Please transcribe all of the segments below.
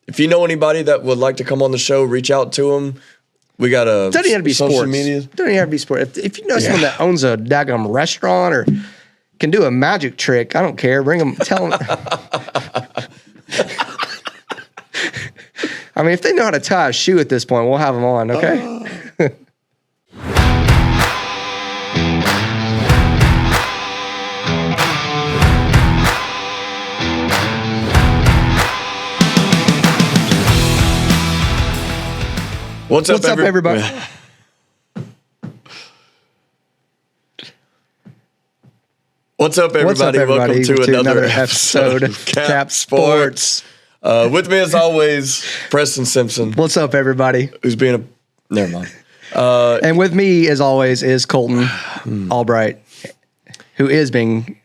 if you know anybody that would like to come on the show, reach out to them. We got a doesn't have to be social sports. media. Doesn't even have to be sports. If you know someone that owns a daggum restaurant or can do a magic trick, I don't care. Bring them. Tell them. I mean, if they know how to tie a shoe at this point, we'll have them on. Okay. What's up, everybody? What's up, everybody? Welcome to another episode of KAP Sports. With me, as always, Preston Simpson. What's up, everybody? Who's being a... Never mind. And with me, as always, is Colton Albright, who is being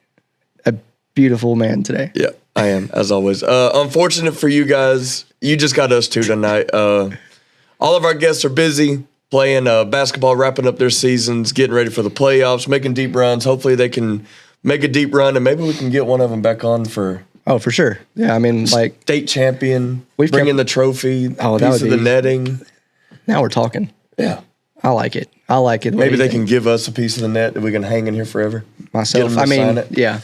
a beautiful man today. Yeah, I am, as always. Unfortunate for you guys, you just got us two tonight. All of our guests are busy playing basketball, wrapping up their seasons, getting ready for the playoffs, making deep runs. Hopefully they can make a deep run, and maybe we can get one of them back on for... Oh, for sure. Yeah, I mean, like... State champion, bringing the trophy, piece of the netting. Now we're talking. Yeah. I like it. I like it. Maybe they can give us a piece of the net that we can hang in here forever. Myself. I mean, yeah,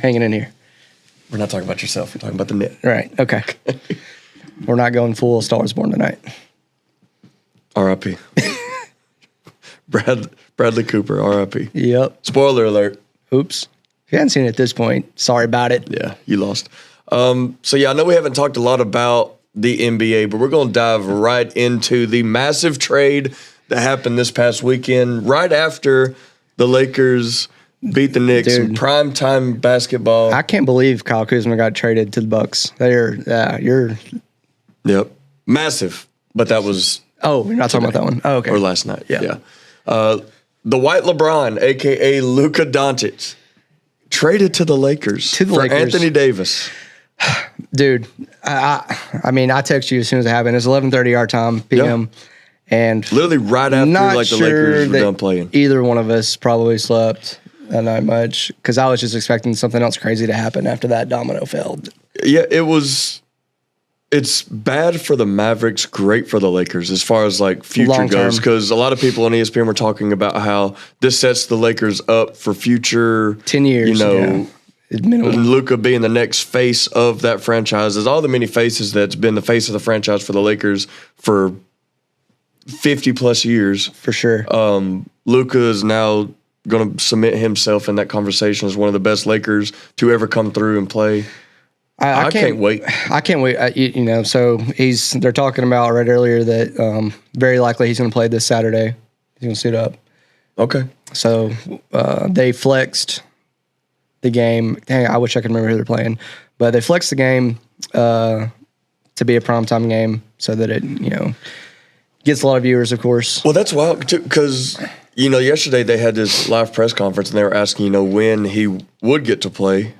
hanging in here. We're not talking about yourself. We're talking about the net. Right. Okay. We're not going full Star Wars Born tonight. R.I.P. Bradley Cooper, R.I.P. Yep. Spoiler alert. Oops. If you hadn't seen it at this point, sorry about it. Yeah, you lost. So, yeah, I know we haven't talked a lot about the NBA, but we're going to dive right into the massive trade that happened this past weekend, right after the Lakers beat the Knicks in primetime basketball. I can't believe Kyle Kuzma got traded to the Bucks. Yep. Massive. But that was... Oh, you're not talking about that one. Oh, okay. Or last night. Yeah. The White LeBron, a.k.a. Luka Doncic, traded to the Lakers for Anthony Davis. Dude, I mean, I text you as soon as it happened. It's 11:30 our time, PM. Yeah. And literally right after the Lakers were done playing. Either one of us probably slept that night much because I was just expecting something else crazy to happen after that domino fell. Yeah, it's bad for the Mavericks, great for the Lakers as far as like future goes, because a lot of people on ESPN were talking about how this sets the Lakers up for future 10 years. You know, Luka being the next face of that franchise. There's all the many faces that's been the face of the franchise for the Lakers for 50 plus years. For sure. Luka is now going to cement himself in that conversation as one of the best Lakers to ever come through and play. I can't wait. I can't wait. So they're talking about right earlier that very likely he's going to play this Saturday. He's going to suit up. Okay. So they flexed the game. Dang, I wish I could remember who they're playing, but they flexed the game to be a primetime game so that it gets a lot of viewers, of course. Well, that's wild too, because yesterday they had this live press conference and they were asking when he would get to play.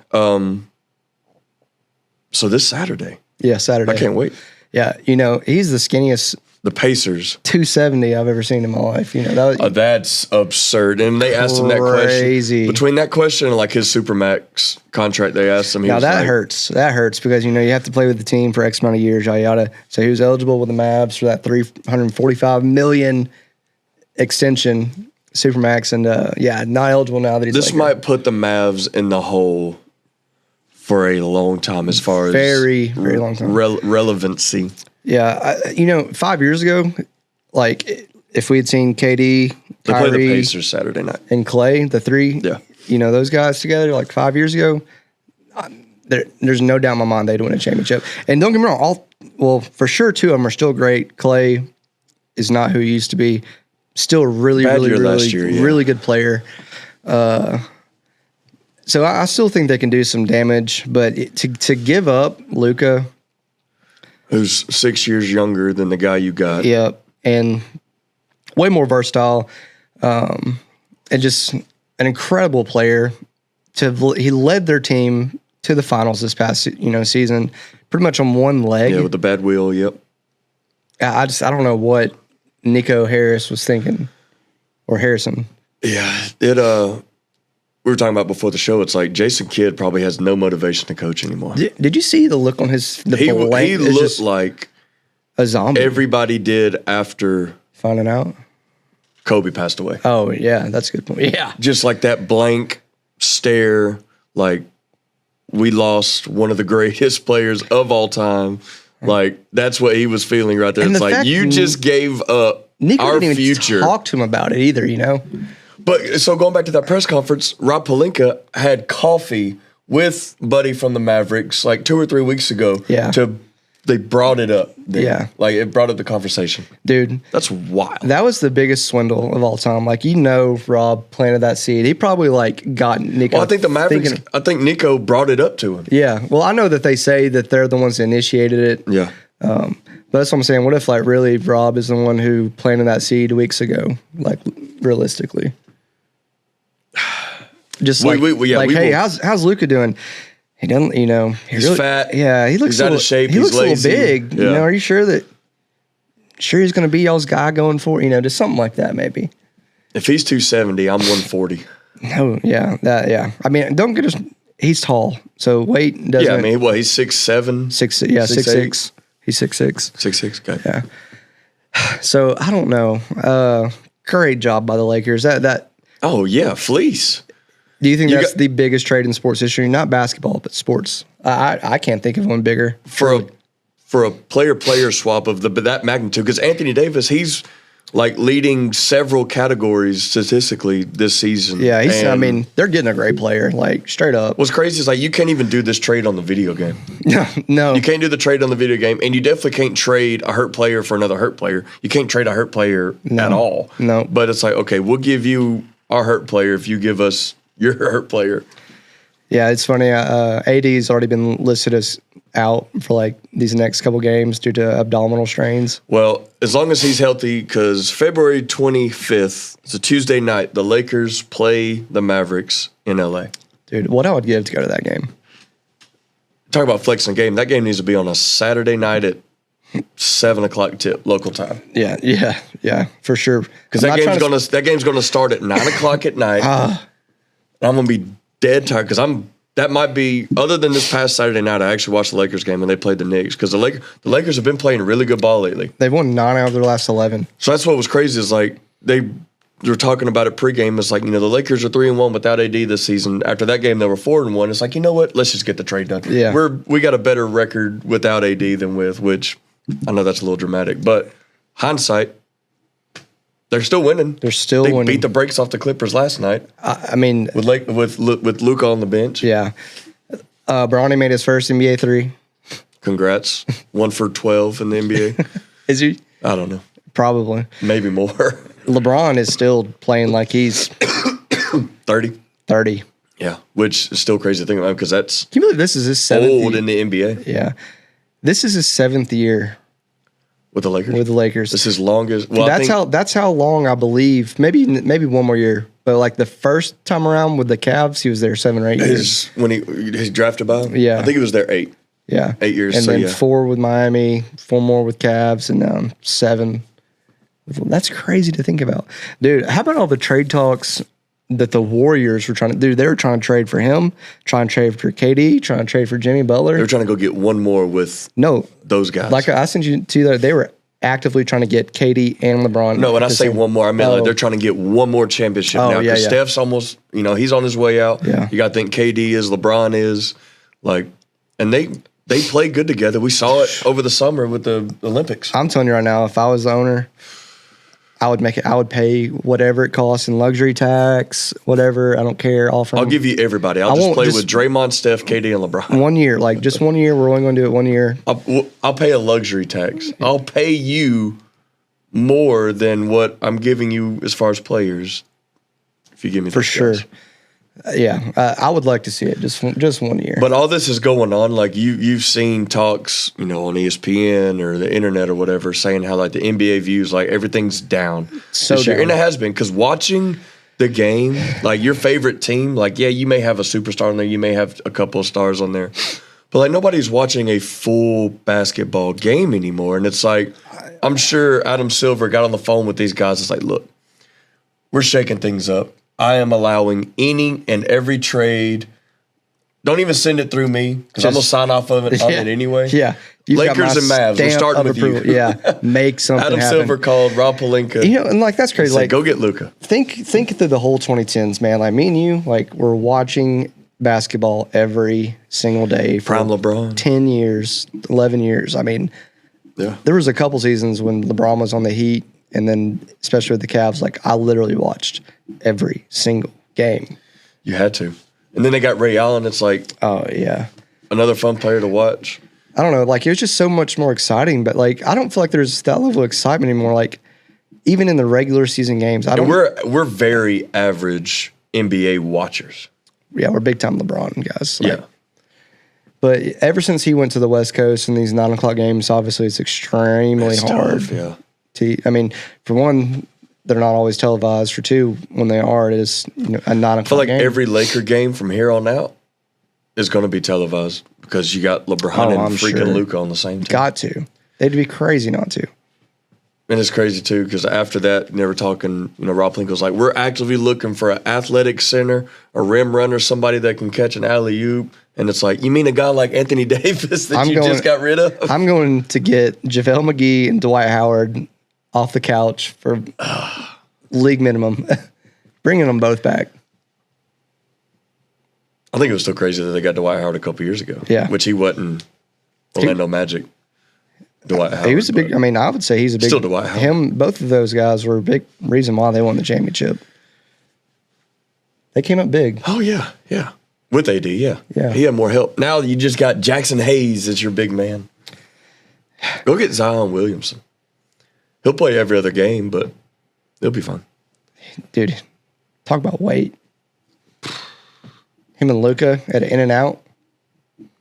So this Saturday. Yeah, Saturday. I can't wait. Yeah, he's the skinniest. The Pacers. 270 I've ever seen in my life. That's absurd. And they asked him that question. Between that question and like his Supermax contract, they asked him. Now that hurts. That hurts because you have to play with the team for X amount of years. Yada. So he was eligible with the Mavs for that $345 million extension, Supermax, and not eligible now that he's. This might put the Mavs in the hole for a long time as far as very long time relevancy. Yeah, 5 years ago, like if we had seen KD, they Kyrie, played the Pacers Saturday night, and Clay, the three, those guys together, like 5 years ago, there's no doubt in my mind they'd win a championship. And don't get me wrong, for sure two of them are still great. Clay is not who he used to be. Still really good player. So I still think they can do some damage, but to give up Luka, who's 6 years younger than the guy you got, and way more versatile, and just an incredible player. He led their team to the finals this past season, pretty much on one leg. Yeah, with the bad wheel. Yep. I don't know what Nico Harris was thinking, or Harrison. Yeah, it we were talking about before the show, it's like Jason Kidd probably has no motivation to coach anymore. Did you see the look on his? He looked like a zombie. Everybody did after finding out Kobe passed away. Oh yeah, that's a good point. Yeah, just like that blank stare, like we lost one of the greatest players of all time. Like that's what he was feeling right there. And it's like you just gave up Nico our didn't even future. Talk to him about it either, you know. But so going back to that press conference, Rob Pelinka had coffee with Buddy from the Mavericks like 2 or 3 weeks ago. Yeah. They brought it up. Then. Yeah. Like it brought up the conversation. Dude. That's wild. That was the biggest swindle of all time. Like, Rob planted that seed. He probably like got Nico. Well, I think the Mavericks, I think Nico brought it up to him. Yeah. Well, I know that they say that they're the ones that initiated it. Yeah. But that's what I'm saying. What if like really Rob is the one who planted that seed weeks ago? Like realistically. Just hey, how's Luka doing? He doesn't, he's really, fat. Yeah, he looks out of shape. He looks lazy. A little big. Yeah. Are you sure he's going to be y'all's guy going forward? Just something like that maybe. If he's 270, I'm 140. No, yeah. I mean, don't get us. He's tall, so weight doesn't. Yeah, I mean, he's 6'7", 6'6". He's 6'6". 6'6", okay. Yeah. So I don't know. Great job by the Lakers. That. Oh yeah, fleece. Do you think that's the biggest trade in sports history? Not basketball, but sports. I can't think of one bigger for a player swap of that magnitude. Because Anthony Davis, he's like leading several categories statistically this season. Yeah, they're getting a great player, like straight up. What's crazy is like you can't even do this trade on the video game. No, you can't do the trade on the video game, and you definitely can't trade a hurt player for another hurt player. You can't trade a hurt player at all. No, but it's like okay, we'll give you our hurt player if you give us your hurt player. Yeah, it's funny. AD's already been listed as out for like these next couple games due to abdominal strains. Well, as long as he's healthy, because February 25th, it's a Tuesday night, the Lakers play the Mavericks in LA. Dude, what I would give to go to that game. Talk about flexing a game. That game needs to be on a Saturday night at 7 o'clock tip local time. Yeah, for sure. Because that game's gonna start at 9 o'clock at night. I'm gonna be dead tired because that might be, other than this past Saturday night, I actually watched the Lakers game and they played the Knicks because the Lakers have been playing really good ball lately. They've won 9 out of their last 11. So that's what was crazy is like they were talking about it pregame. It's like, the Lakers are 3-1 without AD this season. After that game, they were 4-1. It's like, you know what? Let's just get the trade done. Yeah. We got a better record without AD than with, which I know that's a little dramatic, but hindsight, they're still winning. They winning. Beat the brakes off the Clippers last night. I mean, with Luka on the bench. Yeah, Bronny made his first NBA three. Congrats, 1 for 12 in the NBA. Is he? I don't know. Probably. Maybe more. LeBron is still playing like he's 30. 30. Yeah, which is still crazy to think about because that's. Can you believe this is his 7th old in the NBA? Yeah, this is his 7th year. With the Lakers? With the Lakers. This is longest. Well, that's how long I believe. Maybe one more year. But like the first time around with the Cavs, he was there 7 or 8 years. When he's drafted by him? Yeah. I think he was there 8. Yeah. 8 years. And then 4 with Miami, 4 more with Cavs, and now 7. That's crazy to think about. Dude, how about all the trade talks that the Warriors were trying to do? They were trying to trade for him, trying to trade for KD, trying to trade for Jimmy Butler. They were trying to go get one more with those guys. Like I sent you to that, they were actively trying to get KD and LeBron. No, when I say one more, I mean like they're trying to get one more championship now. Because Steph's almost, he's on his way out. Yeah. You got to think KD is, LeBron is, and they play good together. We saw it over the summer with the Olympics. I'm telling you right now, if I was the owner, I would pay whatever it costs in luxury tax, whatever. I don't care. I'll give you everybody. I'll just play with Draymond, Steph, KD, and LeBron. 1 year, just 1 year. We're only going to do it 1 year. I'll pay a luxury tax. I'll pay you more than what I'm giving you as far as players. If you give me for sure. Guys. Yeah, I would like to see it just 1 year. But all this is going on. Like you've seen talks, on ESPN or the internet or whatever, saying how like the NBA views like everything's down this year, and it has been because watching the game, like your favorite team, like you may have a superstar on there, you may have a couple of stars on there, but like nobody's watching a full basketball game anymore. And it's like I'm sure Adam Silver got on the phone with these guys. It's like, look, we're shaking things up. I am allowing any and every trade. Don't even send it through me because I'm going to sign off of it on it anyway. Yeah. You've got Lakers my and Mavs. We're stamp starting of with approval. you. Yeah. Make something Adam happen. Silver called Rob Pelinka. You know, and like that's crazy. Said, Like, go get Luka. think through the whole 2010s, man. Like me and you, like we're watching basketball every single day for Prime LeBron. 10 years, 11 years. I mean, Yeah. there was a couple seasons when LeBron was on the Heat, and then especially with the Cavs, like I literally watched every single game. You had to. And then they got Ray Allen. It's like Oh yeah. another fun player to watch. I don't know, like it was just so much more exciting, but like I don't feel like there's that level of excitement anymore. Like even in the regular season games, I don't. We're very average NBA watchers. Yeah, we're big time LeBron guys. Like, Yeah. But ever since he went to the West Coast in these 9 o'clock games, obviously it's extremely It's hard. tough, yeah. I mean, for one, they're not always televised. For two, when they are, it is a 9 o'clock I feel like game. every Laker game from here on out is going to be televised because you got LeBron and I'm freaking sure. Luka on the same team. Got to. They'd be crazy not to. And it's crazy too because after that, they were talking. Rob Pelinka was like, "We're actively looking for an athletic center, a rim runner, somebody that can catch an alley oop." And it's like, you mean a guy like Anthony Davis that just got rid of? I'm going to get JaVale McGee and Dwight Howard off the couch for league minimum, bringing them both back. I think it was still crazy that they got Dwight Howard a couple years ago. Yeah. Which he wasn't Orlando Magic. Dwight Howard. He was a big. I mean, I would say he's a big. Still Dwight Howard. Both of those guys were a big reason why they won the championship. They came up big. Oh, yeah. Yeah. With AD, yeah. Yeah. He had more help. Now you just got Jackson Hayes as your big man. Go get Zion Williamson. He'll play every other game, but he'll be fine. Dude, talk about weight. Him and Luka at In and Out.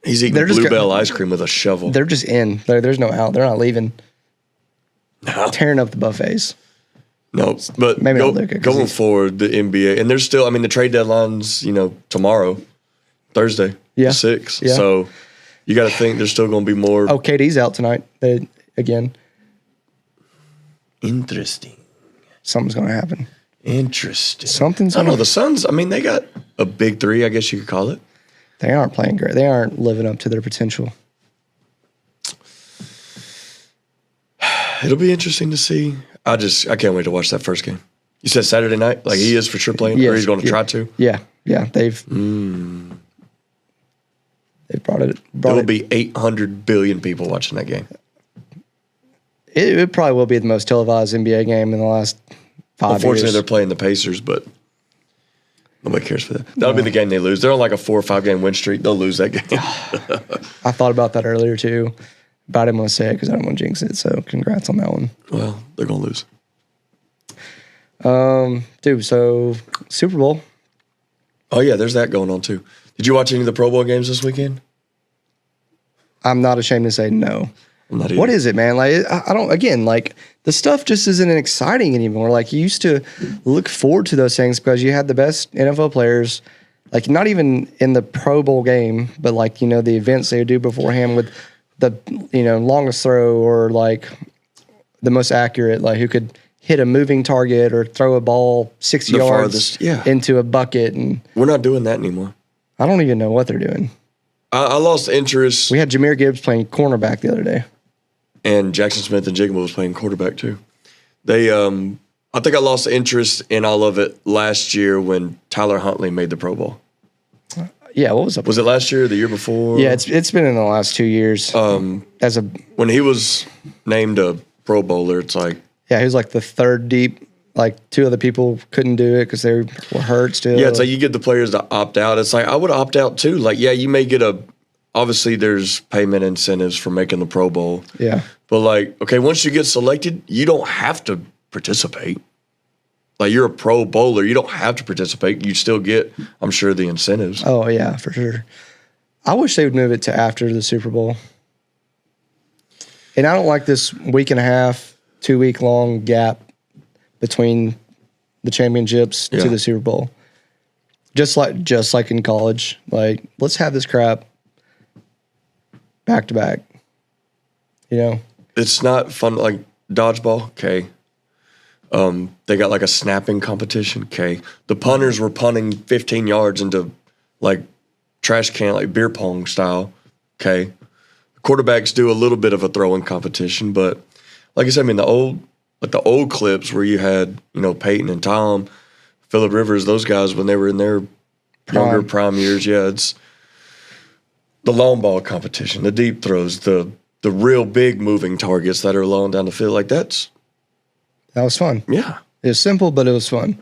He's eating Bluebell ice cream with a shovel. They're just in. There's no out. They're not leaving. No. Tearing up the buffets. No, but Maybe not Luka, 'cause going he's- forward, the NBA, and there's still, the trade deadline's, tomorrow, Thursday, Yeah. 6th. Yeah. So you got to think there's still going to be more. Oh, KD's out tonight again. Interesting. Something's going to happen. Interesting. Something's I don't know. gonna- The Suns, they got a big three, I guess you could call it. They aren't playing great. They aren't living up to their potential. It'll be interesting to see. I can't wait to watch that first game. You said Saturday night? Like he is for sure playing, or Yes, he's going to yeah. try to? Yeah. They've brought it. There will be 800 billion people watching that game. It probably will be the most televised NBA game in the last 5 Unfortunately, years. they're playing the Pacers, but nobody cares for that. That'll be the game they lose. They're on like a 4 or 5 game win streak. They'll lose that game. I thought about that earlier too, but I didn't want to say it because I don't want to jinx it. So congrats on that one. Well, they're going to lose. Dude, so Super Bowl. Oh, yeah, there's that going on too. Did you watch any of the Pro Bowl games this weekend? I'm not ashamed to say no. I'm not either. What is it, man? Like, I don't, again, like the stuff just isn't exciting anymore. Like you used to look forward to those things because you had the best NFL players, like not even in the Pro Bowl game, but like, the events they would do beforehand with the, longest throw or like the most accurate, like who could hit a moving target or throw a ball 60 yards farthest, yeah. into a bucket. And We're not doing that anymore. I don't even know what they're doing. I lost interest, We had Jahmyr Gibbs playing cornerback the other day. and Jackson Smith and Jigma was playing quarterback too. They, I think I lost interest in all of it last year when Tyler Huntley made the Pro Bowl. Yeah, what was up? Was it last year or the year before? Yeah, it's been in the last 2 years. As a When he was named a Pro Bowler, it's like, he was like the third deep. Like 2 other people couldn't do it because they were hurt still. yeah, it's like you get the players to opt out. It's like I would opt out too. Like, yeah, you may get obviously there's payment incentives for making the Pro Bowl. Yeah. But like, okay, once you get selected, you don't have to participate. Like you're a Pro Bowler, you don't have to participate. You still get, I'm sure, the incentives. Oh yeah, for sure. I wish they would move it to after the Super Bowl. And I don't like this week and a half, 2 week long gap between the championships Yeah. to the Super Bowl. Just like in college, like let's have this crap back to back. It's not fun like dodgeball. Okay. They got like a snapping competition. Okay, the punters were punting 15 yards into like trash can, like beer pong style. Okay, quarterbacks do a little bit of a throwing competition, but like I said, I mean the old clips where you had Peyton and Tom, Phillip Rivers, those guys when they were in their younger prime years. Yeah, it's the long ball competition, the deep throws, the real big moving targets that are long down the field. Like that was fun. Yeah, it was simple, but it was fun.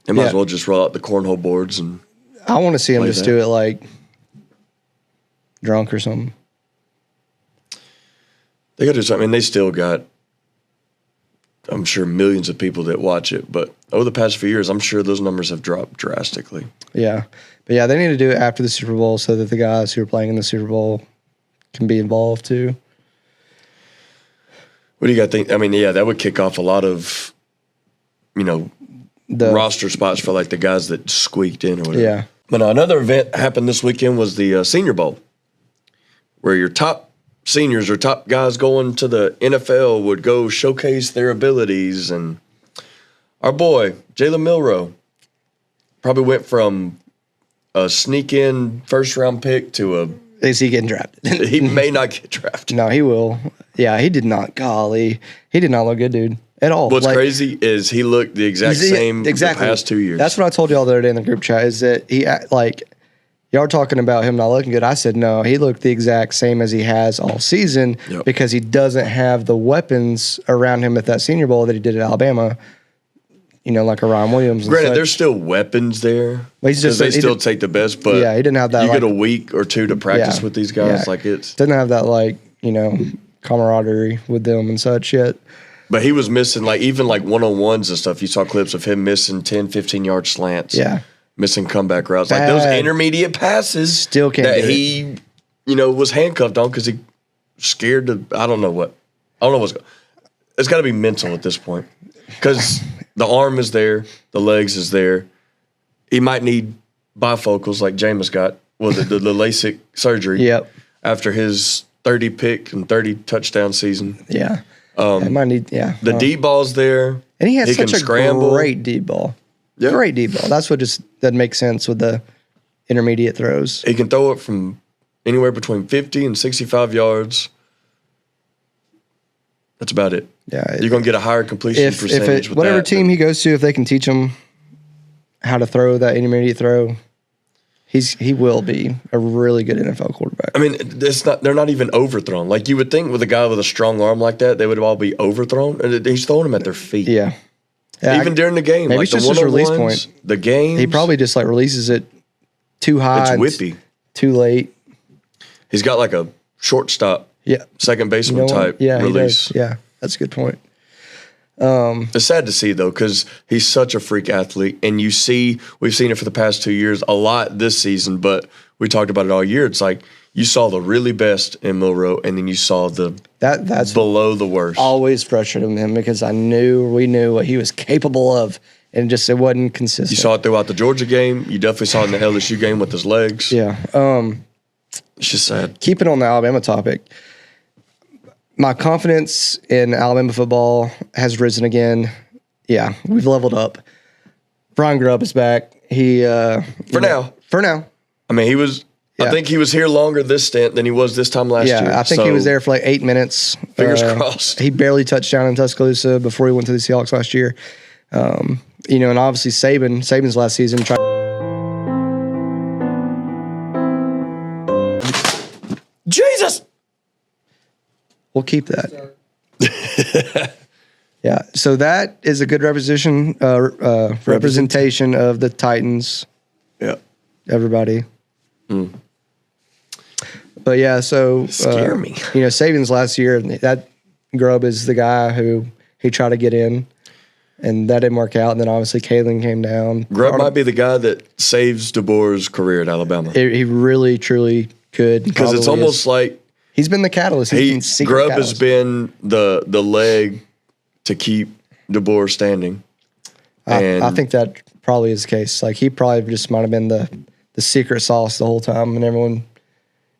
They might as well just roll out the cornhole boards and. I want to see him just do it like drunk or something. They got to do something. I mean, they still got, I'm sure, millions of people that watch it. But over the past few years, I'm sure those numbers have dropped drastically. Yeah. But yeah, they need to do it after the Super Bowl so that the guys who are playing in the Super Bowl can be involved too. What do you got to think? I mean, yeah, that would kick off a lot of, the roster spots for like the guys that squeaked in or whatever. Yeah. But another event happened this weekend was the Senior Bowl, where your top seniors or top guys going to the NFL would go showcase their abilities. And our boy, Jalen Milroe, probably went from a sneak-in first-round pick to a... Is he getting drafted? He may not get drafted. No, he will. Yeah, he did not. Golly. He did not look good, dude, at all. What's crazy is he looked the exact same the past 2 years. That's what I told you all the other day in the group chat is that he, like, y'all were talking about him not looking good. I said, no, he looked the exact same as he has all season because he doesn't have the weapons around him at that Senior Bowl that he did at Alabama, like a Ryan Williams. Granted, there's still weapons there because they still take the best, but he didn't have that. You get a week or two to practice with these guys. Yeah. Like didn't have that, camaraderie with them and such yet. But he was missing, even one-on-ones and stuff. You saw clips of him missing 10, 15-yard slants. Yeah. Missing comeback routes. Like those intermediate passes still can't that he, was handcuffed on because he scared to, I don't know what's going. It's got to be mental at this point because the arm is there, the legs is there. He might need bifocals like Jameis got with the LASIK surgery. Yep. After his 30 pick and 30 touchdown season. Yeah. It might need, The deep ball's there. And he has such a scramble. Great deep ball. Yep. Great deep ball. That's what that makes sense with the intermediate throws. He can throw it from anywhere between 50 and 65 yards. That's about it. Yeah. You're going to get a higher completion percentage with whatever that. team he goes to, if they can teach him how to throw that intermediate throw, he will be a really good NFL quarterback. I mean, they're not even overthrown. Like you would think with a guy with a strong arm like that, they would all be overthrown. And he's throwing them at their feet. Yeah. Even during the game. Maybe it's just his release point. The game. He probably just releases it too high. It's whippy. Too late. He's got like a shortstop, second baseman type release. He does. Yeah, that's a good point. It's sad to see though, because he's such a freak athlete, and we've seen it for the past 2 years, a lot this season, but we talked about it all year. It's like you saw the really best in Milroe, and then you saw that's below the worst. Always frustrated him because we knew what he was capable of, and it wasn't consistent. You saw it throughout the Georgia game. You definitely saw it in the LSU game with his legs. Yeah. It's just sad. Keeping on the Alabama topic, my confidence in Alabama football has risen again. Yeah, we've leveled up. Brian Grubb is back. For now. I mean, he was. Yeah. I think he was here longer this stint than he was this time last year. Yeah, I think he was there for 8 minutes. Fingers crossed. He barely touched down in Tuscaloosa before he went to the Seahawks last year. And obviously Saban's last season. Jesus! We'll keep that. Yeah, so that is a good representation of the Titans. Yeah. Everybody. But yeah, so scare me. Saban's last year, that Grubb is the guy who he tried to get in, and that didn't work out. And then obviously Kalen came down. Grubb might be the guy that saves DeBoer's career at Alabama. He really, truly could. Because it's almost like he's been the catalyst. Grubb has been the leg to keep DeBoer standing. I think that probably is the case. Like he probably just might have been the secret sauce the whole time, and everyone.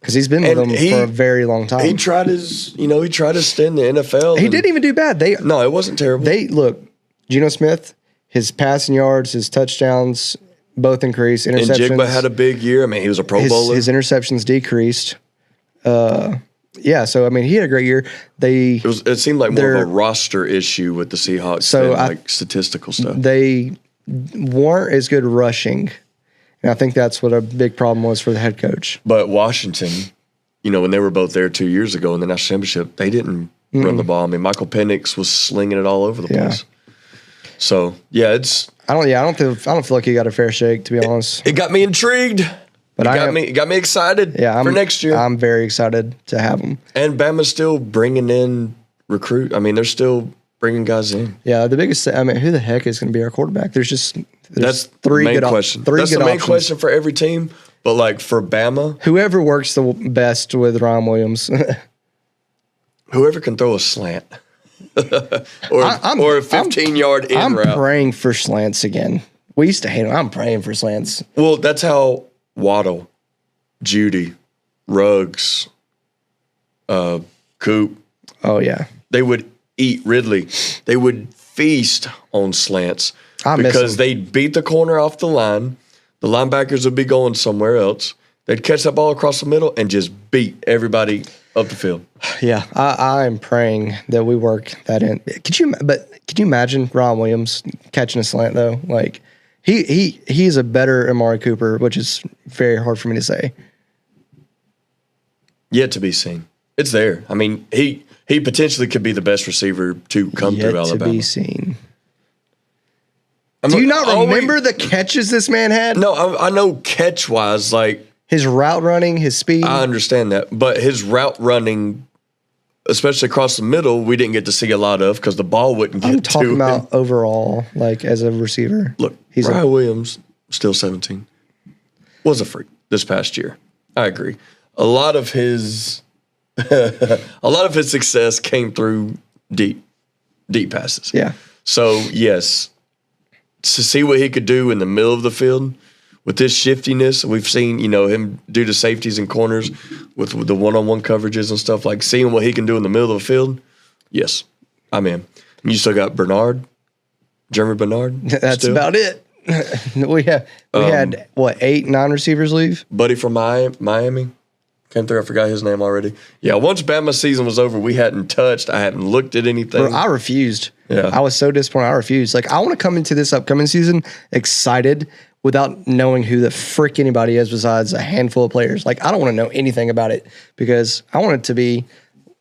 because he's been with them for a very long time. He tried his stint in the NFL. He didn't even do bad. No, it wasn't terrible. Look, Geno Smith, his passing yards, his touchdowns both increased. Interceptions. And Jigba had a big year. I mean, he was a Pro Bowler. His interceptions decreased. Yeah, so I mean, he had a great year. It seemed like more of a roster issue with the Seahawks than like statistical stuff. They weren't as good rushing, and I think that's what a big problem was for the head coach. But Washington, when they were both there 2 years ago in the national championship, they didn't run the ball. I mean, Michael Penix was slinging it all over the place. So I don't feel like he got a fair shake, to be honest. It got me intrigued. But it got me excited for next year. I'm very excited to have him. And Bama's still bringing in recruit. I mean, they're still bringing guys in. Yeah, the biggest. I mean, who the heck is going to be our quarterback? That's three main good question. That's the main question for every team. But like for Bama, whoever works the best with Ryan Williams, whoever can throw a slant or a 15-yard in route. I'm praying for slants again. We used to hate them. I'm praying for slants. Well, that's how Waddle, Judy, Ruggs, Coop. Oh, yeah. They would eat Ridley. They would feast on slants because they'd beat the corner off the line. The linebackers would be going somewhere else. They'd catch that ball across the middle and just beat everybody up the field. Yeah. I'm praying that we work that in. Could you imagine Ron Williams catching a slant, though? Like, he's a better Amari Cooper, which is very hard for me to say. Yet to be seen. It's there. I mean, he potentially could be the best receiver to come through Alabama. Yet to be seen. Do you not remember the catches this man had? No, I know catch-wise, like... His route running, his speed. I understand that. But his route running, especially across the middle, we didn't get to see a lot of because the ball wouldn't get to him. I'm talking about overall, like as a receiver. Look, Ryan Williams, still 17, was a freak this past year. I agree. A lot of his success came through deep passes. Yeah. So, yes, to see what he could do in the middle of the field with this shiftiness, we've seen, him do the safeties and corners with the one-on-one coverages and stuff, like seeing what he can do in the middle of the field. Yes, I'm in. And you still got Jeremy Bernard. That's about it. we had 8, 9 receivers leave? Buddy from Miami. Came through. I forgot his name already. Yeah, once Bama's season was over, we hadn't touched. I hadn't looked at anything. Bro, I refused. Yeah. I was so disappointed. I refused. Like, I want to come into this upcoming season excited without knowing who the frick anybody is besides a handful of players. Like, I don't want to know anything about it because I want it to be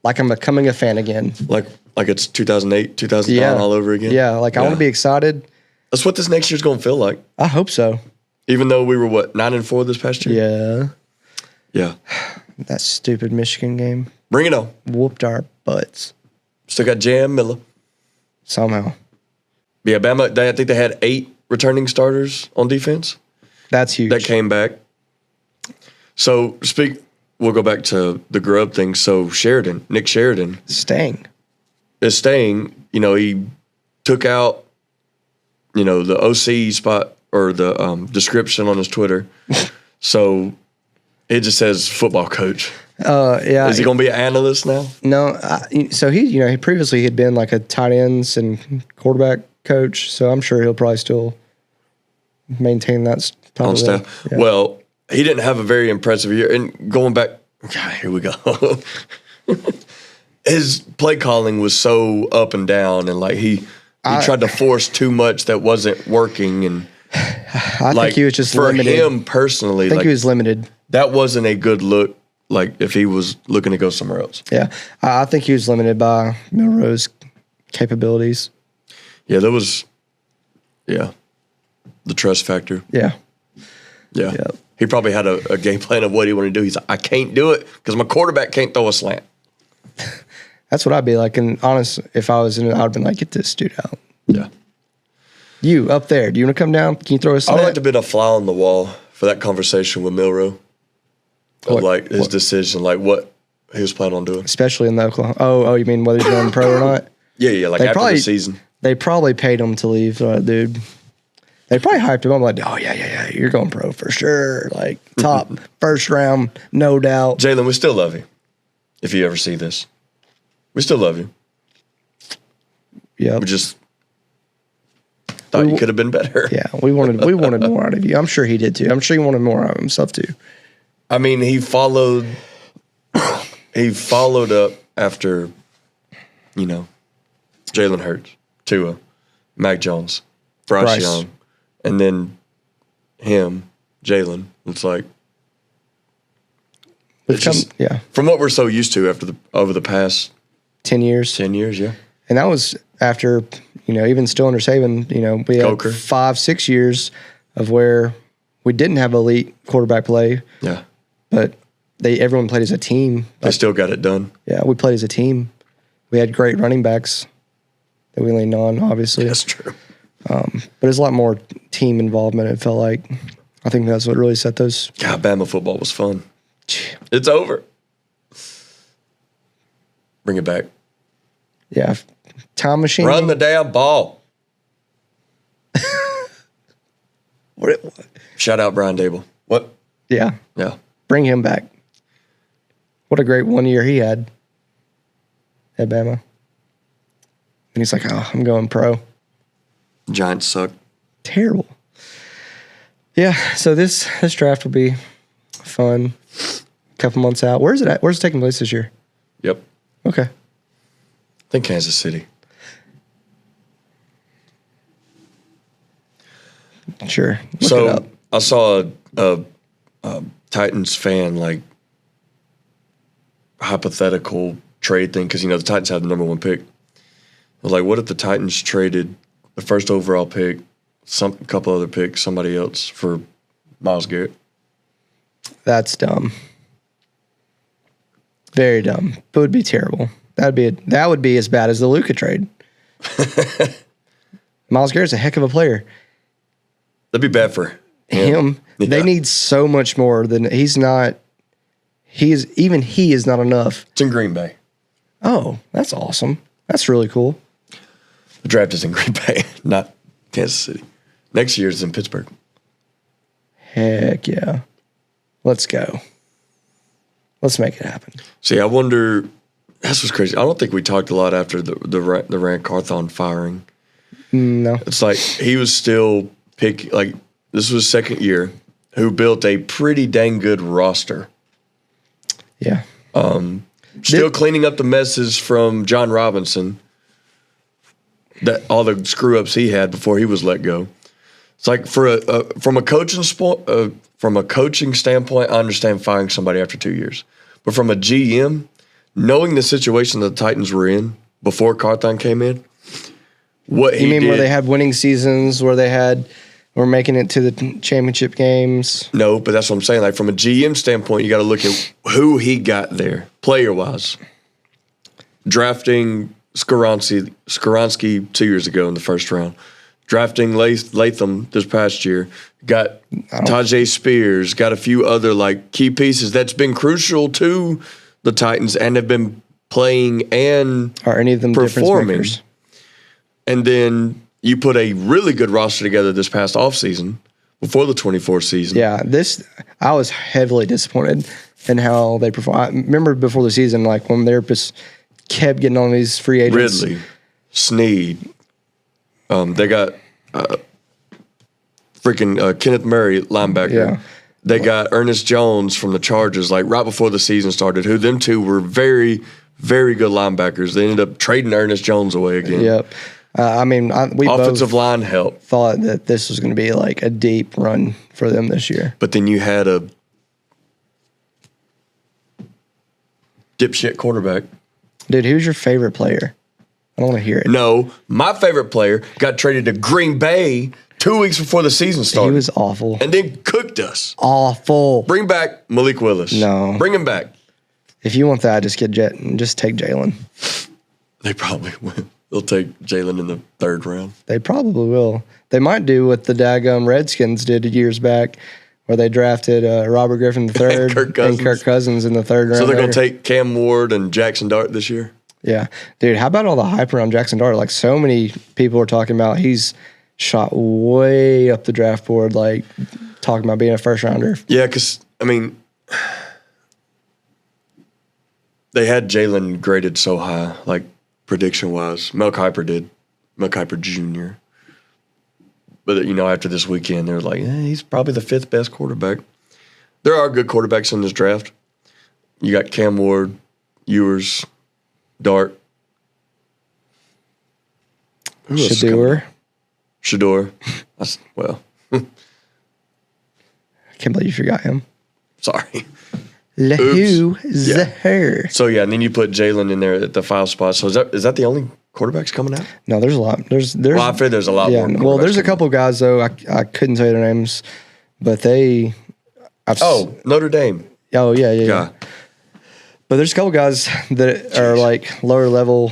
like I'm becoming a fan again. Like it's 2008, 2009 all over again? Yeah, I want to be excited. That's what this next year's going to feel like. I hope so. Even though we were, 9-4 this past year? Yeah. Yeah. That stupid Michigan game. Bring it on. Whooped our butts. Still got Jam Miller. Somehow. Yeah, Bama, I think they had 8 returning starters on defense. That's huge. That came back. So, we'll go back to the Grub thing. So, Nick Sheridan. Is staying. He took out, the OC spot or the description on his Twitter. So, it just says football coach. Yeah. Is he going to be an analyst now? No. So he previously had been like a tight ends and quarterback coach. So I'm sure he'll probably still maintain that on staff. Yeah. Well, he didn't have a very impressive year. And going back, God, here we go. His play calling was so up and down, and like he tried to force too much that wasn't working. And I think he was just limited. For him personally, I think he was limited. That wasn't a good look, like if he was looking to go somewhere else. Yeah. I think he was limited by Milroe's capabilities. Yeah, there was, the trust factor. Yeah. Yeah. He probably had a game plan of what he wanted to do. He's like, I can't do it because my quarterback can't throw a slant. That's what I'd be like. And honest, if I was in it, I would have been like, get this dude out. Yeah. You up there, do you want to come down? Can you throw a slant? I would like to be a fly on the wall for that conversation with Milroe. Of his decision, like what he was planning on doing. Especially in the Oklahoma. Oh, you mean whether he's going pro or not? Yeah, like after the season. They probably paid him to leave, dude. They probably hyped him up like, oh, yeah, you're going pro for sure. Like, top, first round, no doubt. Jalen, we still love you. If you ever see this, we still love you. Yeah. We just thought you could have been better. Yeah, we wanted more out of you. I'm sure he did too. I'm sure he wanted more out of himself too. I mean, he followed up after, Jalen Hurts, Tua, Mac Jones, Bryce Young, and then him, Jalen. It's like from what we're so used to over the past 10 years. 10 years, yeah. And that was after, even still under Saban, we had 5-6 years of where we didn't have elite quarterback play. Yeah. But everyone played as a team. They still got it done. Yeah, we played as a team. We had great running backs that we leaned on, obviously. That's true. But there's a lot more team involvement, it felt like. I think that's what really set those. God, Bama football was fun. It's over. Bring it back. Yeah. Time machine. Run the damn ball. Shout out Brian Dable. What? Yeah. Yeah. Bring him back. What a great 1 year he had at Bama. And he's like, oh, I'm going pro. Giants suck. Terrible. Yeah, so this draft will be fun. A couple months out. Where's it at? Where's it taking place this year? Yep. Okay. I think Kansas City. Sure. Look so it up. I saw a Titans fan hypothetical trade thing because the Titans had the number 1 pick. I was like, what if the Titans traded the first overall pick, a couple other picks, somebody else for Myles Garrett? That's dumb. Very dumb. It would be terrible. That would be as bad as the Luka trade. Myles Garrett's a heck of a player. That'd be bad for him. Yeah. They need so much more than he's not. He is not enough. It's in Green Bay. Oh, that's awesome. That's really cool. The draft is in Green Bay, not Kansas City. Next year is in Pittsburgh. Heck yeah. Let's go. Let's make it happen. See, I wonder. That's what's crazy. I don't think we talked a lot after the Rand Carthon firing. No. It's like he was still this was his second year, who built a pretty dang good roster. Yeah. Still cleaning up the messes from John Robinson, that all the screw ups he had before he was let go. It's like from a coaching standpoint, I understand firing somebody after 2 years, but from a GM, knowing the situation the Titans were in before Carthon came in, where they had winning seasons, where they were making it to the championship games? No, but that's what I'm saying. Like from a GM standpoint, you got to look at who he got there, player wise. Drafting Skoronski 2 years ago in the first round. Drafting Latham this past year. Got Tajay Spears. Got a few other key pieces that's been crucial to the Titans and have been playing and are any of them performing. Difference makers? And then you put a really good roster together this past offseason before the 24 season. Yeah, I was heavily disappointed in how they performed. I remember before the season, when they just kept getting on these free agents. Ridley, Snead. They got Kenneth Murray, linebacker. Yeah. They got Ernest Jones from the Chargers, right before the season started, who them two were very, very good linebackers. They ended up trading Ernest Jones away again. Yep. We offensive both line help. Thought that this was going to be a deep run for them this year. But then you had a dipshit quarterback. Dude, who's your favorite player? I don't want to hear it. No, my favorite player got traded to Green Bay 2 weeks before the season started. He was awful. And then cooked us. Awful. Bring back Malik Willis. No. Bring him back. If you want that, just take Jalen. They probably will. They'll take Jalen in the third round. They probably will. They might do what the daggum Redskins did years back, where they drafted Robert Griffin III and Kirk Cousins in the third round. So they're going to take Cam Ward and Jackson Dart this year? Yeah. Dude, how about all the hype around Jackson Dart? So many people are talking about he's shot way up the draft board, like talking about being a first rounder. Yeah, because, I mean, they had Jalen graded so high, like prediction-wise. Mel Kiper did. Mel Kiper Jr. But, after this weekend, they're like, he's probably the 5th best quarterback. There are good quarterbacks in this draft. You got Cam Ward, Ewers, Dart. Shador. Well. I can't believe you forgot him. Sorry. Lehu Yeah. Zahir. So, and then you put Jalen in there at the 5 spot. So, is that the only quarterbacks coming out? No, there's a lot. There's Well, I figured there's a lot more. Well, there's a couple guys, though. I couldn't tell you their names, but Notre Dame. Oh, yeah. But there's a couple guys that are like lower level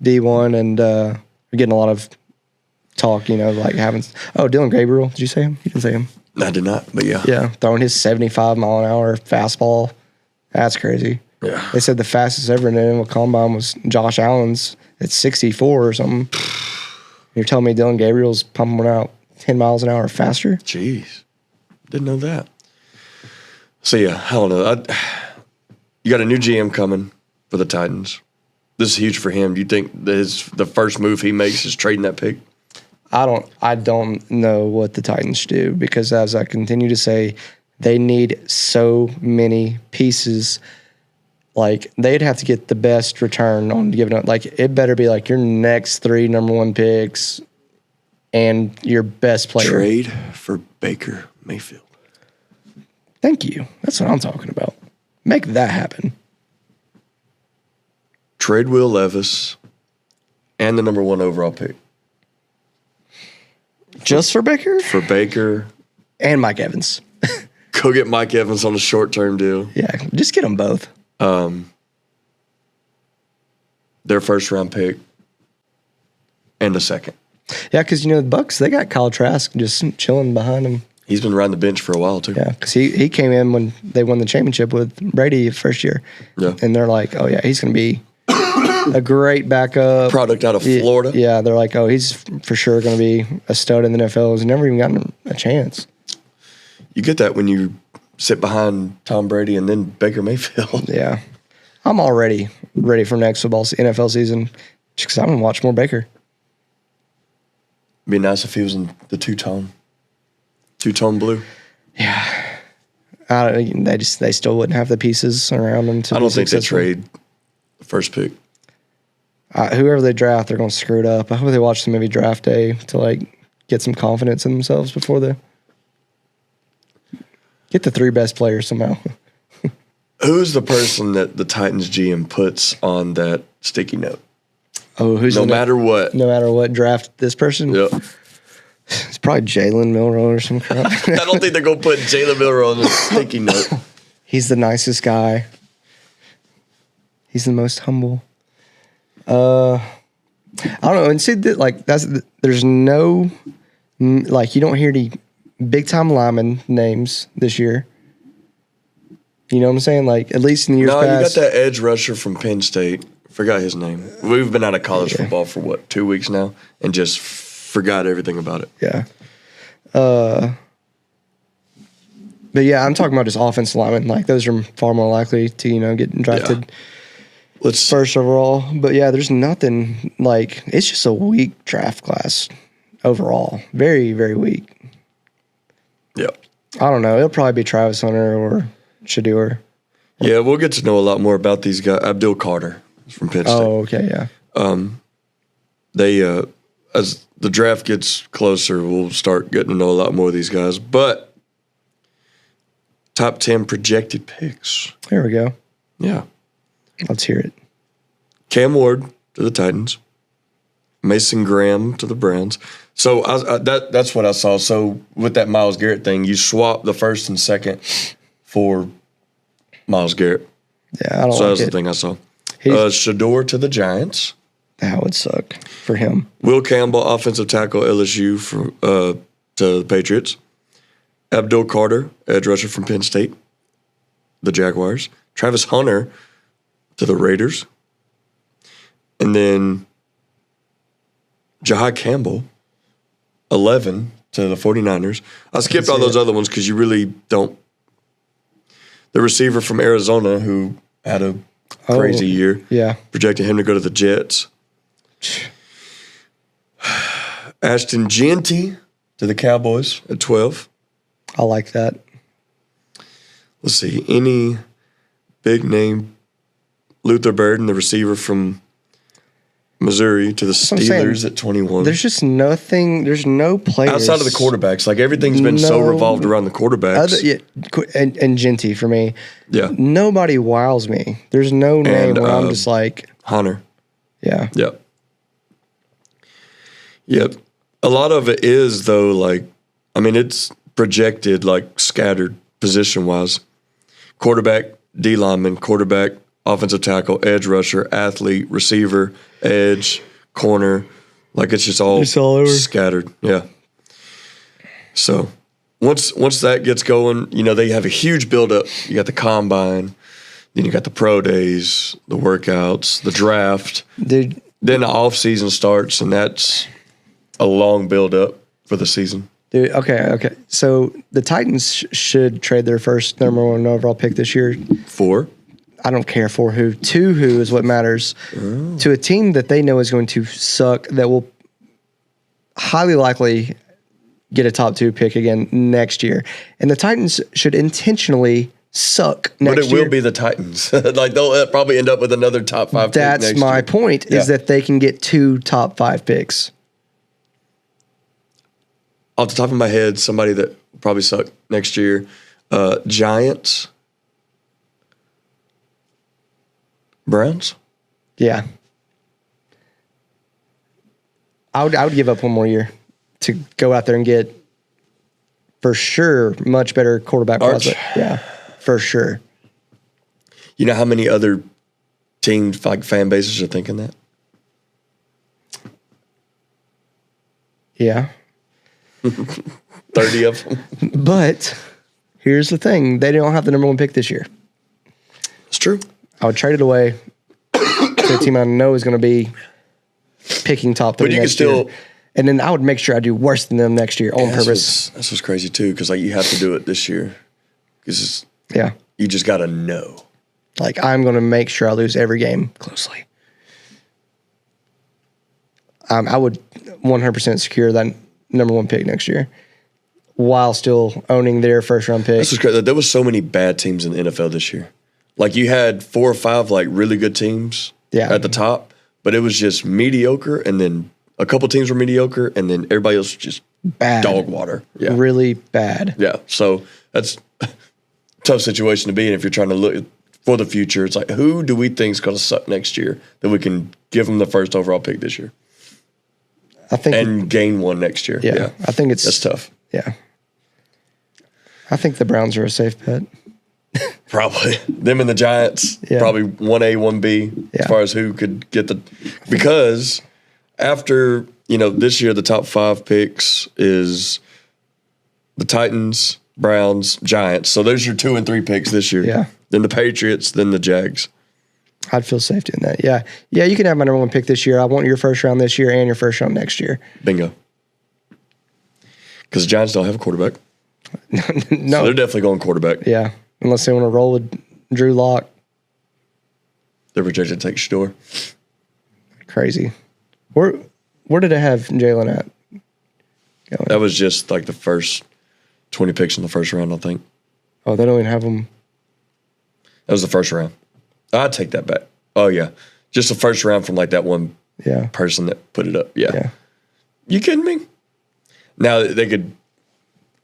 D1 and are getting a lot of talk, like having. Oh, Dylan Gabriel. Did you say him? You didn't say him. I did not, but yeah. Yeah, throwing his 75-mile-an-hour fastball. That's crazy. Yeah. They said the fastest ever in the NFL combine was Josh Allen's at 64 or something. You're telling me Dylan Gabriel's pumping one out 10 miles an hour faster? Jeez. Didn't know that. So, I don't know. You got a new GM coming for the Titans. This is huge for him. Do you think the first move he makes is trading that pick? I don't know what the Titans should do because, as I continue to say, they need so many pieces. Like, they'd have to get the best return on giving up. Like, it better be like your next 3 number 1 picks and your best player. Trade for Baker Mayfield. Thank you. That's what I'm talking about. Make that happen. Trade Will Levis and the number 1 overall pick. Just for Baker? For Baker. And Mike Evans. Go get Mike Evans on a short-term deal. Yeah, just get them both. Their first-round pick and a second. Yeah, because, the Bucs, they got Kyle Trask just chilling behind them. He's been riding the bench for a while, too. Yeah, because he came in when they won the championship with Brady first year. Yeah. And they're like, oh, yeah, he's going to be a great backup. Product out of Florida. Yeah, they're like, oh, he's for sure going to be a stud in the NFL. He's never even gotten a chance. You get that when you sit behind Tom Brady and then Baker Mayfield. Yeah. I'm already ready for next NFL season just because I'm going to watch more Baker. Be nice if he was in the two-tone blue. Yeah. They still wouldn't have the pieces around them to I don't think they successful. trade the first pick. Whoever they draft, they're going to screw it up. I hope they watch the movie Draft Day to get some confidence in themselves before they get the 3 best players somehow. Who's the person that the Titans GM puts on that sticky note? Oh, who's No matter what, draft this person? Yep. It's probably Jalen Milroe or some crap. I don't think they're gonna put Jalen Miller on the sticky note. He's the nicest guy. He's the most humble. I don't know. And see, there's no you don't hear any big time lineman names this year. You know what I'm saying? At least in the years past. No, you got that edge rusher from Penn State. Forgot his name. We've been out of college football for 2 weeks now, and just forgot everything about it. Yeah. But yeah, I'm talking about just offensive linemen. Those are far more likely to, get drafted first overall. But yeah, there's nothing it's just a weak draft class overall. Very, very weak. Yeah. I don't know. It'll probably be Travis Hunter or Shador. Yeah, we'll get to know a lot more about these guys. Abdul Carter from Penn State. Oh, okay, yeah. They as the draft gets closer, we'll start getting to know a lot more of these guys. But top 10 projected picks. There we go. Yeah. Let's hear it. Cam Ward to the Titans. Mason Graham to the Browns. So that's what I saw. So with that Myles Garrett thing, you swap the first and second for Myles Garrett. Yeah, I don't So like that's it. the thing I saw. He's- Shador to the Giants. That would suck for him. Will Campbell, offensive tackle, LSU to the Patriots. Abdul Carter, edge rusher from Penn State, the Jaguars. Travis Hunter to the Raiders. And then Jahai Campbell, 11 to the 49ers. I skipped all those other ones because you really don't. The receiver from Arizona who had a crazy year. Yeah. Projected him to go to the Jets. Ashton Jeanty to the Cowboys at 12. I like that. Let's see. Any big name? Luther Burden, the receiver from Missouri, to the Steelers at 21. There's just nothing. There's no players. Outside of the quarterbacks. Like, everything's been so revolved around the quarterbacks. And Genty for me. Yeah. Nobody wows me. There's no name where I'm just like. Hunter. Yeah. Yep. Yep. A lot of it is, though, like, I mean, it's projected, like, scattered position-wise. Quarterback, D lineman, quarterback, offensive tackle, edge rusher, athlete, receiver, edge, corner. Like, it's just all over. scattered. Yeah. So once that gets going, you know, they have a huge buildup. You got the combine, then you got the pro days, the workouts, the draft. Dude. Then the offseason starts, and that's a long buildup for the season. Dude, okay. So the Titans should trade their first number 1 overall pick this year. For? I don't care for who. To who is what matters. Oh. To a team that they know is going to suck, that will highly likely get a top 2 pick again next year. And the Titans should intentionally suck next year. But it will be the Titans. Like, they'll probably end up with another top 5 pick next year. That's my point, is that they can get 2 top 5 picks. Off the top of my head, somebody that will probably suck next year, Giants, Browns. Yeah, I would give up one more year to go out there and get, for sure, much better quarterback prospect. Yeah, for sure. You know how many other teams, like fan bases, are thinking that? Yeah. 30 of them. But here's the thing. They don't have the number 1 pick this year. It's true. I would trade it away to a team I know is going to be picking top 3 next year. And then I would make sure I do worse than them next year on purpose. That's what's crazy, too, because, like, you have to do it this year. Because yeah, you just got to know. Like, I'm going to make sure I lose every game closely. I would 100% secure that number 1 pick next year while still owning their first-round pick. This was crazy. There was so many bad teams in the NFL this year. Like, you had 4 or 5, like, really good teams at the top, but it was just mediocre, and then a couple teams were mediocre, and then everybody else was just bad. Dog water. Yeah. Really bad. Yeah. So that's a tough situation to be in if you're trying to look for the future. It's like, who do we think is going to suck next year that we can give them the first overall pick this year? I think, and gain one next year. Yeah. I think that's tough. Yeah. I think the Browns are a safe bet. Probably. Them and the Giants, probably 1A, 1B as far as who could get the – because after, you know, this year the top 5 picks is the Titans, Browns, Giants. So there's your 2 and 3 picks this year. Yeah. Then the Patriots, then the Jags. I'd feel safe doing that. Yeah. Yeah, you can have my number 1 pick this year. I want your first round this year and your first round next year. Bingo. Because the Giants don't have a quarterback. No. So they're definitely going quarterback. Yeah. Unless they want to roll with Drew Lock. They're projected to take Shador. Crazy. Where did I have Jalen at? That was just like the first 20 picks in the first round, I think. Oh, they don't even have them. That was the first round. I'd take that back. Oh, yeah. Just the first round from like that one person that put it up. Yeah. You kidding me? Now they could,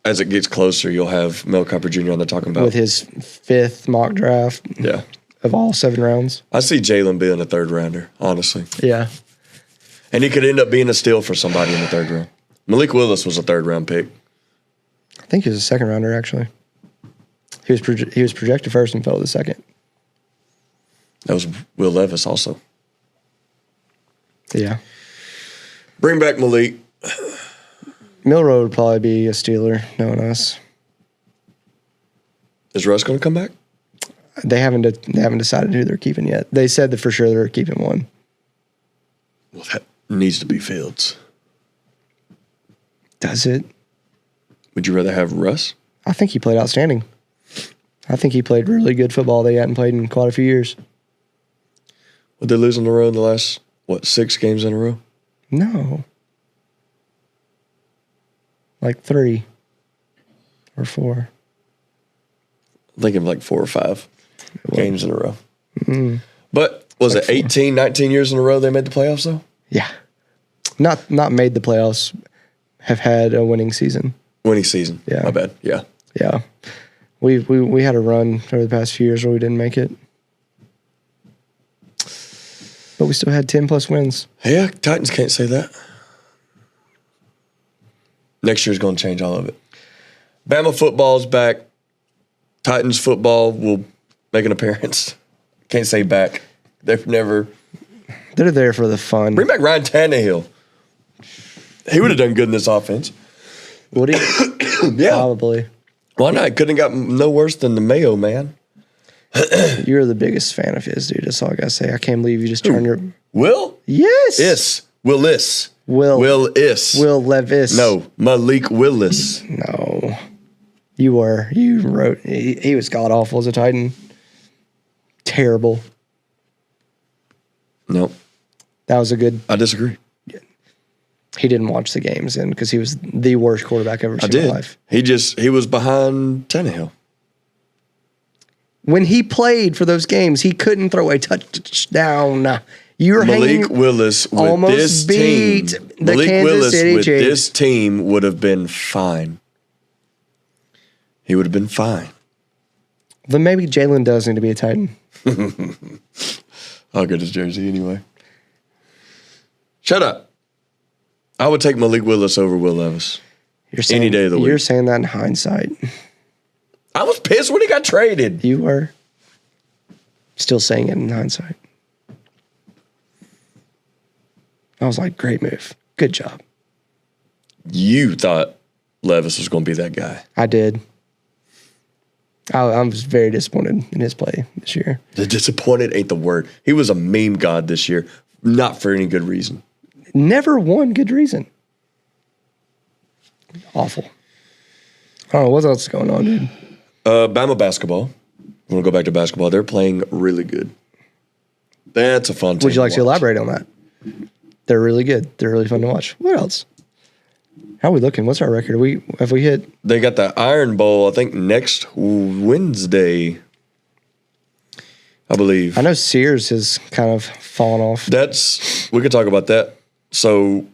as it gets closer, you'll have Mel Kiper Jr. on there talking about. With his 5th mock draft. Yeah. Of all 7 rounds. I see Jalen being a 3rd rounder, honestly. Yeah. And he could end up being a steal for somebody in the 3rd round. Malik Willis was a 3rd round pick. I think he was a 2nd rounder, actually. He was projected first and fell to 2nd. That was Will Levis also. Yeah. Bring back Malik. Milroe would probably be a Steeler, knowing us. Is Russ going to come back? They haven't decided who they're keeping yet. They said that for sure they're keeping one. Well, that needs to be Fields. Does it? Would you rather have Russ? I think he played outstanding. I think he played really good football they hadn't played in quite a few years. Would they lose on the road the last, 6 games in a row? No. Like 3 or 4. I'm thinking like 4 or 5 games in a row. Mm. But was Like it 18, 19 years in a row they made the playoffs, though? Yeah. Not made the playoffs, have had a winning season. Winning season. Yeah. My bad. Yeah. Yeah. We had a run over the past few years where we didn't make it. But we still had 10-plus wins. Yeah, Titans can't say that. Next year's going to change all of it. Bama football's back. Titans football will make an appearance. Can't say back. They're there for the fun. Bring back Ryan Tannehill. He would have done good in this offense. Would he? Yeah. Probably. Why not? Couldn't have gotten no worse than the Mayo man. You're the biggest fan of his, dude. That's all I gotta say. I can't believe you just turned your Will? Yes. Willis. Will Levis. No, Malik Willis. No. You were. You wrote. He was god awful as a Titan. Terrible. No, That was a good. I disagree. He didn't watch the games in because he was the worst quarterback I've ever seen in my life. He was behind Tannehill. When he played for those games, he couldn't throw a touchdown. You're Malik Willis with almost this beat team. the Malik Kansas Willis City with Chiefs. this team would have been fine. He would have been fine. Then maybe Jalen does need to be a Titan. I'll get his jersey anyway. Shut up. I would take Malik Willis over Will Levis. Any day of the week. You're saying that in hindsight. I was pissed when he got traded. You were still saying it in hindsight. I was like, great move. Good job. You thought Levis was going to be that guy. I did. I was very disappointed in his play this year. The disappointed ain't the word. He was a meme god this year, not for any good reason. Never one good reason. Awful. I don't know what else is going on, dude. Bama basketball. I want to go back to basketball. They're playing really good. That's a fun team. Would you like to elaborate on that? They're really good. They're really fun to watch. What else? How are we looking? What's our record? Have we hit? They got the Iron Bowl, I think, next Wednesday, I believe. I know Sears has kind of fallen off. We could talk about that. So,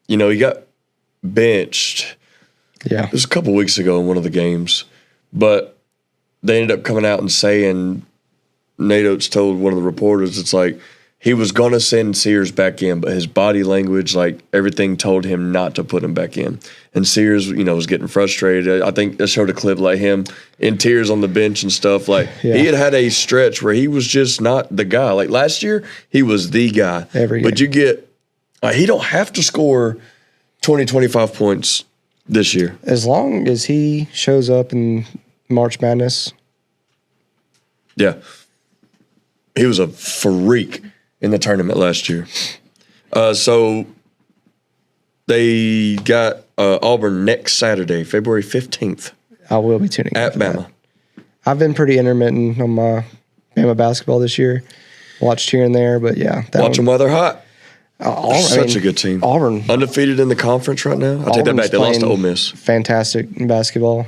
he got benched. Yeah. It was a couple weeks ago in one of the games, but they ended up coming out and saying, Nate Oates told one of the reporters, it's like, he was going to send Sears back in, but his body language, like everything told him not to put him back in. And Sears, was getting frustrated. I think I showed a clip like him in tears on the bench and stuff. Like he had a stretch where he was just not the guy. Like last year, he was the guy. Every game. But you get, he don't have to score 20, 25 points this year. As long as he shows up in March Madness. Yeah. He was a freak in the tournament last year. So they got Auburn next Saturday, February 15th. I will be tuning in at for Bama. that. I've been pretty intermittent on my Bama basketball this year. Watched here and there, but yeah. Watch them while they're hot. Auburn, Such a good team. Auburn. Undefeated in the conference right now. I take that back. They lost to Ole Miss. Fantastic in basketball.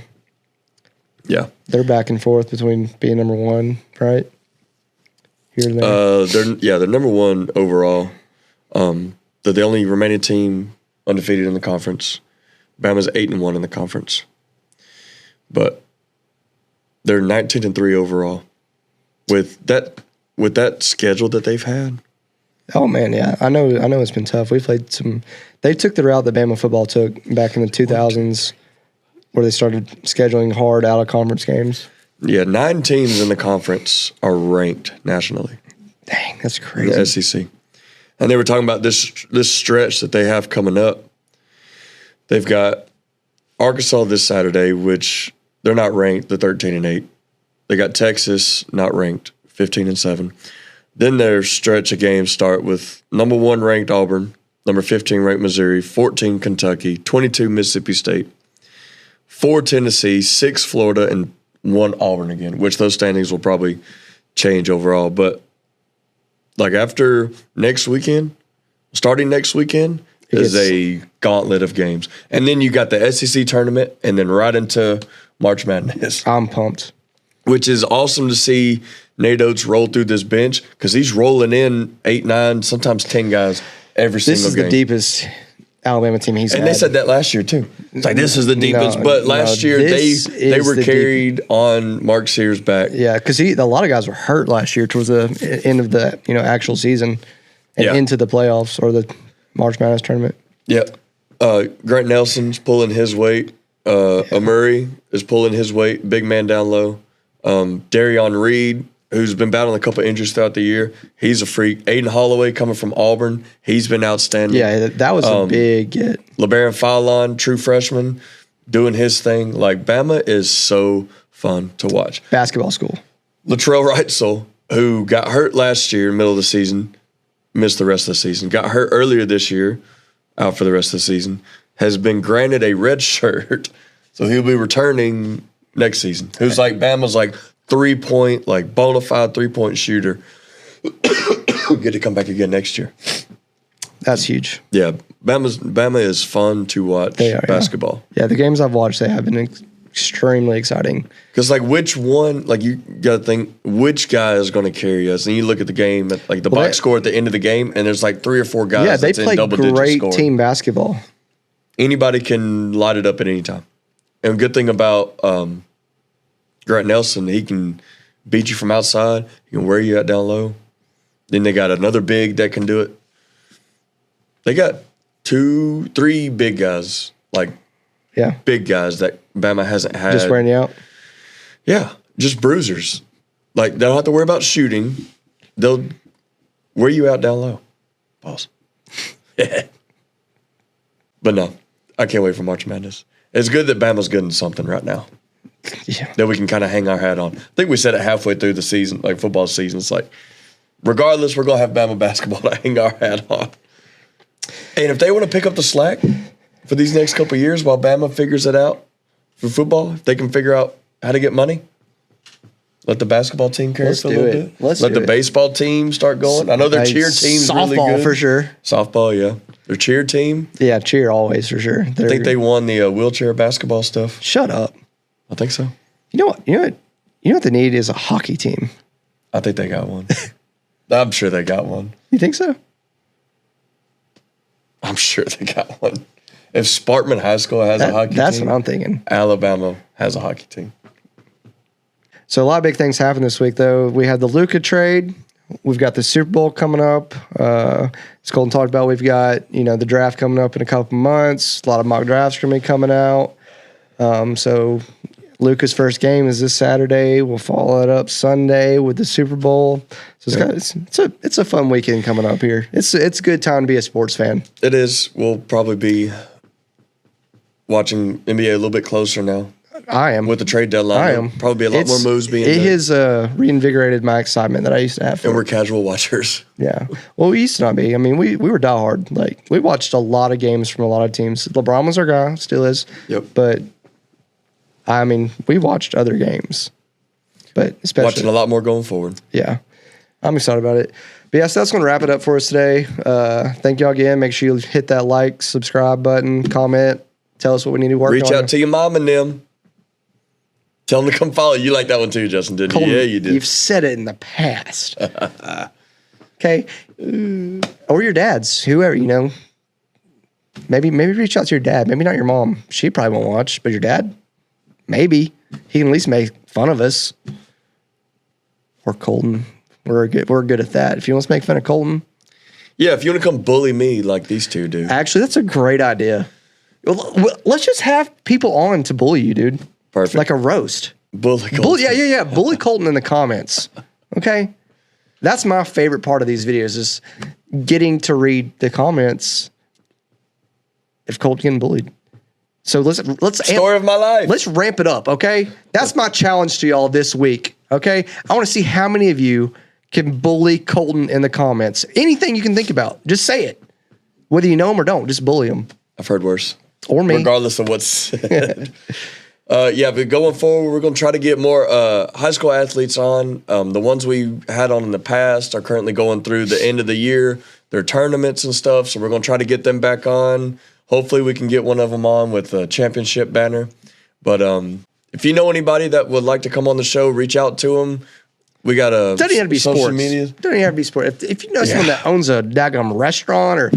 Yeah. They're back and forth between being number one, right? Here and there. They're number one overall. They're the only remaining team undefeated in the conference. Bama's 8-1 in the conference. But they're 19-3 overall. With that schedule that they've had. Oh man, yeah. I know it's been tough. We played some. They took the route that Bama football took back in the 2000s, where they started scheduling hard out of conference games. Yeah, 9 teams in the conference are ranked nationally. Dang, that's crazy. In the SEC. And they were talking about this stretch that they have coming up. They've got Arkansas this Saturday, which they're not ranked. They're 13-8. They got Texas, not ranked, 15-7. Then their stretch of games start with number 1 ranked Auburn, number 15 ranked Missouri, 14 Kentucky, 22 Mississippi State, 4 Tennessee, 6 Florida, and 1 Auburn again, which those standings will probably change overall. But like after next weekend, starting next weekend, is a gauntlet of games. And then you got the SEC tournament and then right into March Madness. I'm pumped. Which is awesome to see Nate Oates roll through this bench because he's rolling in 8, 9, sometimes 10 guys every single game. This is the deepest Alabama team he's had. And they said that last year too. It's like this is the deepest. But last year they were carried on Mark Sears' back. Yeah, because a lot of guys were hurt last year towards the end of the actual season and into the playoffs or the March Madness tournament. Yep. Grant Nelson's pulling his weight. Murray is pulling his weight. Big man down low. Darion Reed, who's been battling a couple injuries throughout the year, he's a freak. Aiden Holloway coming from Auburn, he's been outstanding. Yeah, that was a big get. LeBaron Fallon, true freshman, doing his thing. Like, Bama is so fun to watch. Basketball school. Latrell Wrightsell, who got hurt last year, middle of the season, missed the rest of the season, got hurt earlier this year, out for the rest of the season, has been granted a red shirt, so he'll be returning next season. Who's like Bama's like 3-point, like bona fide 3-point shooter. Get to come back again next year. That's huge. Yeah, Bama is fun to watch basketball. Yeah, the games I've watched, they have been extremely exciting. Because like which one, like you got to think which guy is going to carry us, and you look at the game, like the box score at the end of the game, and there's like 3 or 4 guys. Yeah, they play great scoring. Team basketball. Anybody can light it up at any time. And good thing about Grant Nelson, he can beat you from outside. He can wear you out down low. Then they got another big that can do it. They got 2, 3 big guys, like big guys that Bama hasn't had. Just wearing you out? Yeah, just bruisers. Like, they don't have to worry about shooting. They'll wear you out down low. Pause. But no, I can't wait for March Madness. It's good that Bama's good in something right now. Yeah. That we can kind of hang our hat on. I think we said it halfway through the season, like football season. It's like, regardless, we're going to have Bama basketball to hang our hat on. And if they want to pick up the slack for these next couple of years while Bama figures it out for football, if they can figure out how to get money, let the basketball team carry it for a little bit. Let the baseball team start going. I know their cheer team's really good. Softball for sure. Softball, yeah. Their cheer team. Yeah, cheer always for sure. I think they won the wheelchair basketball stuff. Shut up. I think so. You know what they need is a hockey team. I think they got one. I'm sure they got one. You think so? I'm sure they got one. If Sparkman High School has a hockey team, that's what I'm thinking. Alabama has a hockey team. So a lot of big things happened this week, though. We had the Luka trade. We've got the Super Bowl coming up. As Colton talked about, we've got the draft coming up in a couple months. A lot of mock drafts are going to be coming out. So Luka's first game is this Saturday. We'll follow it up Sunday with the Super Bowl. So it's a fun weekend coming up here. It's a good time to be a sports fan. It is. We'll probably be watching NBA a little bit closer now. I am. With the trade deadline. I am. Probably a lot more moves being made. It has reinvigorated my excitement that I used to have. And we're casual watchers. Yeah. Well, we used to not be. I mean, we were diehard. Like, we watched a lot of games from a lot of teams. LeBron was our guy, still is. Yep. But, I mean, we watched other games. But especially. Watching a lot more going forward. Yeah. I'm excited about it. But yeah, so that's going to wrap it up for us today. Thank y'all again. Make sure you hit that like, subscribe button, comment, tell us what we need to work on. Reach out to your mom and them. Tell them to come follow. You like that one too, Justin, didn't you? Yeah, you did. You've said it in the past. Okay. Or your dad's, whoever, Maybe reach out to your dad. Maybe not your mom. She probably won't watch, but your dad, maybe. He can at least make fun of us. Or Colton. We're good at that. If you want to make fun of Colton. Yeah, if you want to come bully me like these two do. Actually, that's a great idea. Let's just have people on to bully you, dude. Perfect. Like a roast. Bully Colton. Yeah. Bully Colton in the comments. Okay? That's my favorite part of these videos is getting to read the comments if Colton getting bullied. So let's Story of my life. Let's ramp it up, okay? That's my challenge to y'all this week, okay? I want to see how many of you can bully Colton in the comments. Anything you can think about. Just say it. Whether you know them or don't, just bully them. I've heard worse. Or me. Regardless of what's said. But going forward, we're going to try to get more high school athletes on. The ones we had on in the past are currently going through the end of the year, their tournaments and stuff. So we're going to try to get them back on. Hopefully we can get one of them on with a championship banner. But if you know anybody that would like to come on the show, reach out to them. We got a Doesn't even have to be social sports. media. Doesn't even have to be sports. If you know someone that owns a daggum restaurant or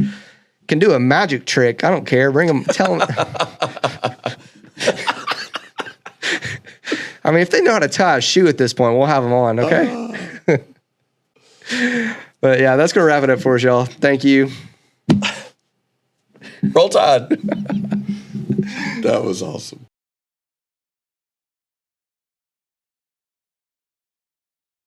can do a magic trick, I don't care. Bring them. Tell them. I mean, if they know how to tie a shoe at this point, we'll have them on. Okay. But yeah, that's gonna wrap it up for us, y'all. Thank you. Roll Tide. That was awesome.